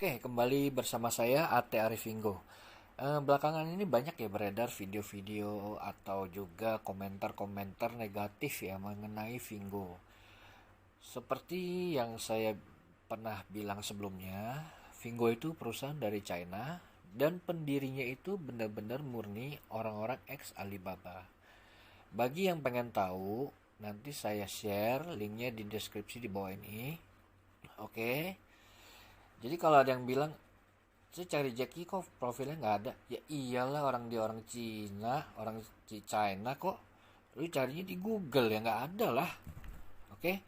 Oke, kembali bersama saya Ate Arifinggo. Belakangan ini banyak ya beredar video-video atau juga komentar-komentar negatif ya mengenai Vingo. Seperti yang saya pernah bilang sebelumnya, Vingo itu perusahaan dari China dan pendirinya itu benar-benar murni orang-orang ex Alibaba. Bagi yang pengen tahu, nanti saya share linknya di deskripsi di bawah ini. Oke. Jadi kalau ada yang bilang, saya cari Jackie kok profilnya nggak ada. Ya iyalah, orang Cina, orang China kok. Lu carinya di Google ya nggak ada lah. Oke.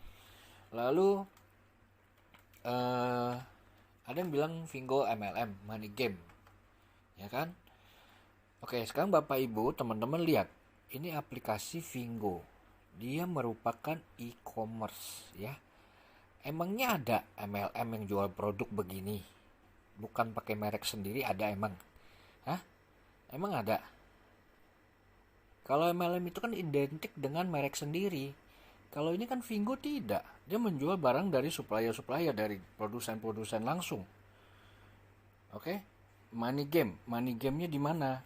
Lalu eh ada yang bilang Vingo MLM, money game, ya kan? Oke, sekarang Bapak Ibu, teman-teman lihat. Ini aplikasi Vingo. Dia merupakan e-commerce ya. Emangnya ada MLM yang jual produk begini? Bukan pakai merek sendiri, ada emang? Hah? Emang ada? Kalau MLM itu kan identik dengan merek sendiri. Kalau ini kan Vingo tidak. Dia menjual barang dari supplier-supplier, dari produsen-produsen langsung. Oke? Money game. Money game-nya di mana?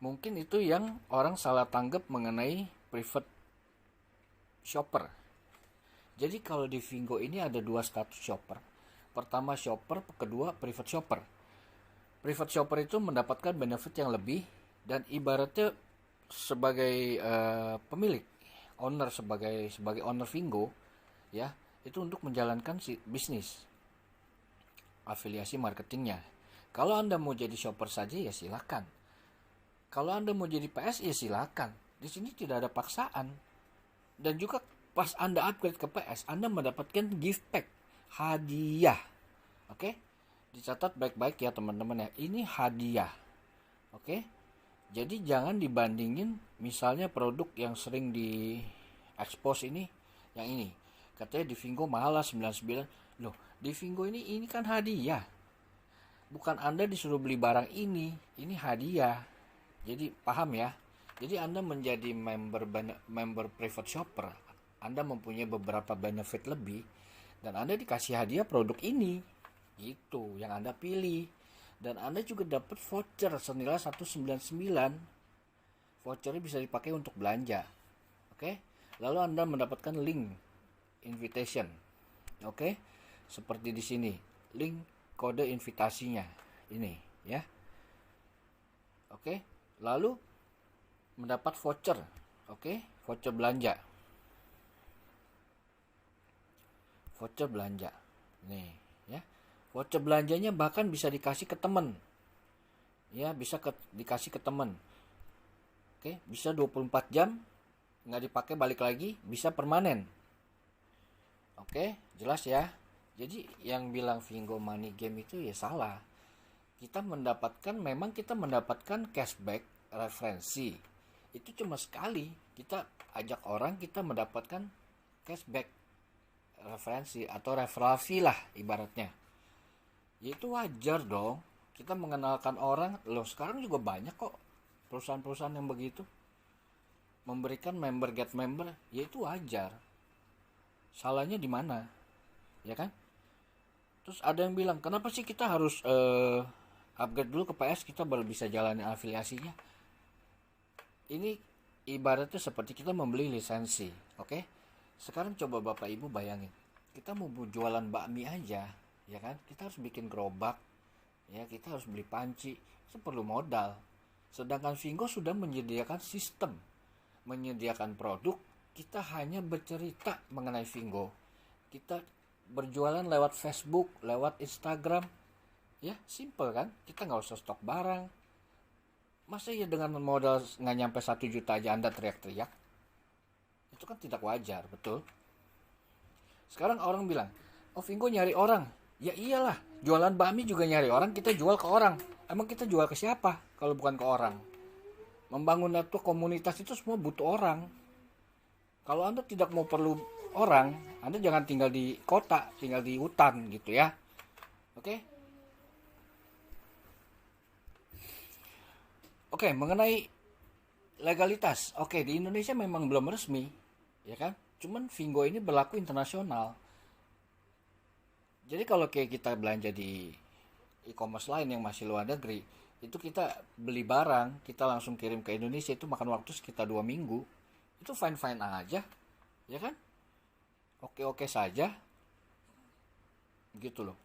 Mungkin itu yang orang salah tanggap mengenai private shopper. Jadi kalau di Vingo ini ada dua status shopper. Pertama shopper, kedua private shopper. Private shopper itu mendapatkan benefit yang lebih dan ibaratnya sebagai pemilik, owner sebagai owner Vingo, ya itu untuk menjalankan si bisnis, afiliasi marketingnya. Kalau Anda mau jadi shopper saja ya silakan. Kalau Anda mau jadi PS ya silakan. Di sini tidak ada paksaan. Dan juga pas Anda upgrade ke PS, Anda mendapatkan gift pack, hadiah. Oke? Dicatat baik-baik ya teman-teman ya. Ini hadiah. Oke? Jadi jangan dibandingin misalnya produk yang sering di expose ini, yang ini. Katanya di Vingo mahal lah 99. Loh, di Vingo ini kan hadiah. Bukan Anda disuruh beli barang ini hadiah. Jadi paham ya? Jadi Anda menjadi member private shopper, Anda mempunyai beberapa benefit lebih dan Anda dikasih hadiah produk ini. Itu yang Anda pilih. Dan Anda juga dapat voucher senilai 199. Vouchernya bisa dipakai untuk belanja. Oke? Lalu Anda mendapatkan link invitation. Oke? Seperti di sini, link kode invitasinya. Ini, ya. Oke? Lalu mendapat voucher, oke, voucher belanja, nih, ya, voucher belanjanya bahkan bisa dikasih ke teman, ya, dikasih ke teman, oke, bisa 24 jam, nggak dipakai balik lagi, bisa permanen, oke, jelas ya. Jadi yang bilang Vingo money game itu ya salah. Memang kita mendapatkan cashback referensi. Itu cuma sekali kita ajak orang, kita mendapatkan cashback referensi atau referral fee lah ibaratnya. Ya itu wajar dong, kita mengenalkan orang. Loh, sekarang juga banyak kok perusahaan-perusahaan yang begitu memberikan member get member. Ya itu wajar. Salahnya di mana, ya kan? Terus ada yang bilang, kenapa sih kita harus upgrade dulu ke PS, kita baru bisa jalani afiliasinya? Ini ibaratnya seperti kita membeli lisensi, oke? Sekarang coba Bapak Ibu bayangin, kita mau jualan bakmi aja, ya kan? Kita harus bikin gerobak, ya, kita harus beli panci, itu perlu modal. Sedangkan Vingo sudah menyediakan sistem, menyediakan produk, kita hanya bercerita mengenai Vingo. Kita berjualan lewat Facebook, lewat Instagram, ya, simple kan? Kita nggak usah stok barang. Masa ya dengan modal nggak nyampe 1 juta aja Anda teriak-teriak? Itu kan tidak wajar, betul? Sekarang orang bilang, oh Vingo nyari orang. Ya iyalah, jualan bakmi juga nyari orang, kita jual ke orang. Emang kita jual ke siapa kalau bukan ke orang? Membangun network komunitas itu semua butuh orang. Kalau Anda tidak mau perlu orang, Anda jangan tinggal di kota, tinggal di hutan gitu ya. Oke? Oke, mengenai legalitas. Oke, di Indonesia memang belum resmi, ya kan? Cuman Vingo ini berlaku internasional. Jadi kalau kayak kita belanja di e-commerce lain yang masih luar negeri, itu kita beli barang, kita langsung kirim ke Indonesia, itu makan waktu sekitar 2 minggu. Itu fine-fine aja, ya kan? Oke-oke saja, gitu loh.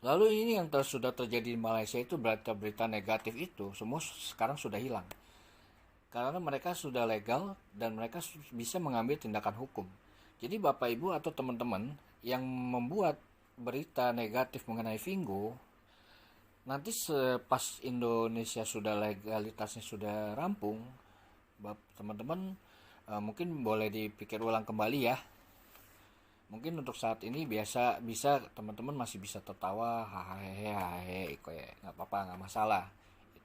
Lalu ini yang sudah terjadi di Malaysia itu berita-berita negatif itu semua sekarang sudah hilang. Karena mereka sudah legal dan mereka bisa mengambil tindakan hukum. Jadi Bapak Ibu atau teman-teman yang membuat berita negatif mengenai Vingo, nanti pas Indonesia sudah legalitasnya sudah rampung, teman-teman mungkin boleh dipikir ulang kembali ya. Mungkin untuk saat ini bisa teman-teman masih bisa tertawa, hahaha, kayak nggak apa-apa, nggak masalah.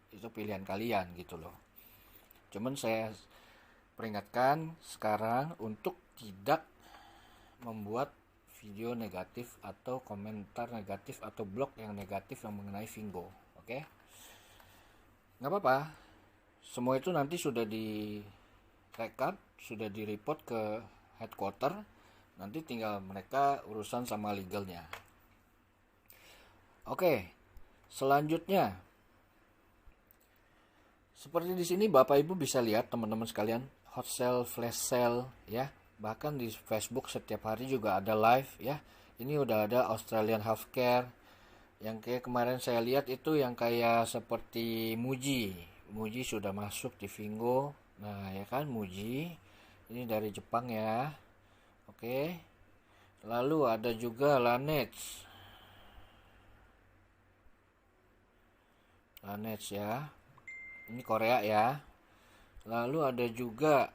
Itu pilihan kalian gitu loh. Cuman saya peringatkan sekarang untuk tidak membuat video negatif atau komentar negatif atau blog yang negatif yang mengenai Vingo, oke? Nggak apa-apa. Semua itu nanti sudah direkap, sudah direport ke headquarter. Nanti tinggal mereka urusan sama legalnya. Oke, selanjutnya. Seperti di sini Bapak Ibu bisa lihat teman-teman sekalian, hot sale, flash sale ya. Bahkan di Facebook setiap hari juga ada live ya. Ini udah ada Australian Healthcare. Yang kayak kemarin saya lihat itu yang kayak seperti Muji. Muji sudah masuk di Vingo. Nah, ya kan Muji. Ini dari Jepang ya. Oke. Lalu ada juga Laneige. Laneige ya. Ini Korea ya. Lalu ada juga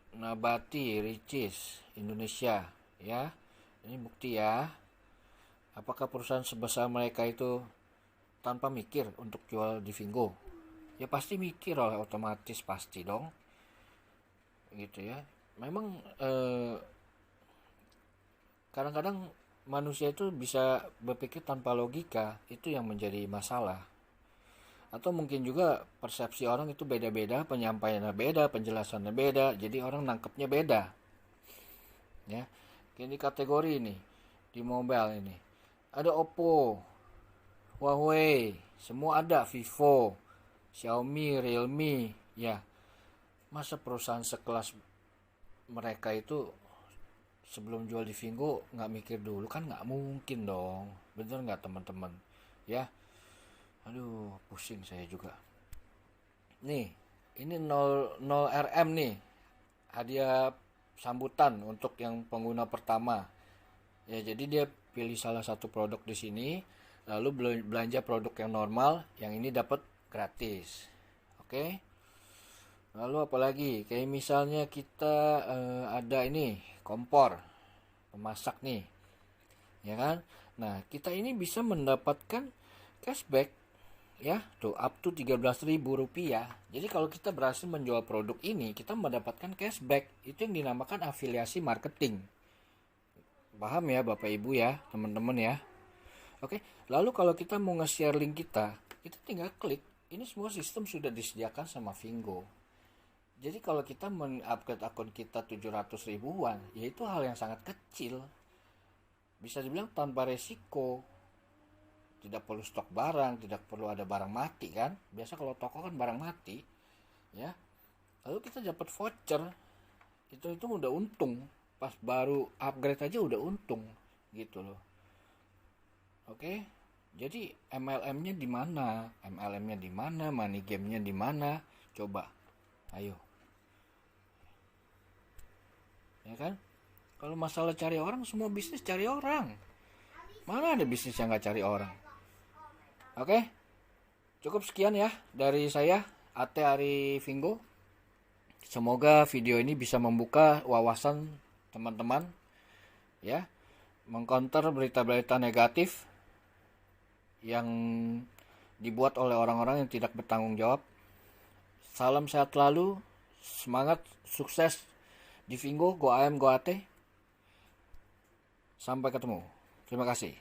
Nabati Ricis Indonesia ya. Ini bukti ya. Apakah perusahaan sebesar mereka itu tanpa mikir untuk jual di Vingo? Ya pasti mikir lah, otomatis pasti dong. Gitu ya. Memang kadang-kadang manusia itu bisa berpikir tanpa logika, itu yang menjadi masalah. Atau mungkin juga persepsi orang itu beda-beda, penyampaiannya beda, penjelasannya beda, jadi orang nangkepnya beda. Ya, ini kategori ini di mobile ini ada Oppo, Huawei, semua ada, Vivo, Xiaomi, Realme, ya. Masa perusahaan sekelas mereka itu sebelum jual di Vingo nggak mikir dulu? Kan nggak mungkin dong, bener nggak teman-teman ya? Aduh, pusing saya juga nih. Ini 0 RM nih, hadiah sambutan untuk yang pengguna pertama ya. Jadi dia pilih salah satu produk di sini, lalu belanja produk yang normal, yang ini dapat gratis. Oke. Lalu apalagi, kayak misalnya kita ada ini kompor pemasak nih, ya kan? Nah, kita ini bisa mendapatkan cashback ya, tuh up to Rp13.000. Jadi kalau kita berhasil menjual produk ini, kita mendapatkan cashback. Itu yang dinamakan afiliasi marketing. Paham ya Bapak Ibu ya, teman-teman ya? Oke, lalu kalau kita mau nge-share link kita tinggal klik. Ini semua sistem sudah disediakan sama Vingo. Jadi kalau kita men-upgrade akun kita 700 ribuan, ya itu hal yang sangat kecil. Bisa dibilang tanpa resiko. Tidak perlu stok barang, tidak perlu ada barang mati kan. Biasa kalau toko kan barang mati. Ya. Lalu kita dapat voucher. Itu udah untung. Pas baru upgrade aja udah untung gitu loh. Oke. Jadi MLM-nya di mana? MLM-nya di mana? Money game-nya di mana? Coba. Ayo. Ya kan? Kalau masalah cari orang, semua bisnis cari orang. Mana ada bisnis yang nggak cari orang? Oke, cukup sekian ya dari saya, Ate Ari Vingo. Semoga video ini bisa membuka wawasan teman-teman ya, mengcounter berita-berita negatif yang dibuat oleh orang-orang yang tidak bertanggung jawab. Salam sehat selalu, semangat, sukses di Vingo, go AM, go Ate. Sampai ketemu. Terima kasih.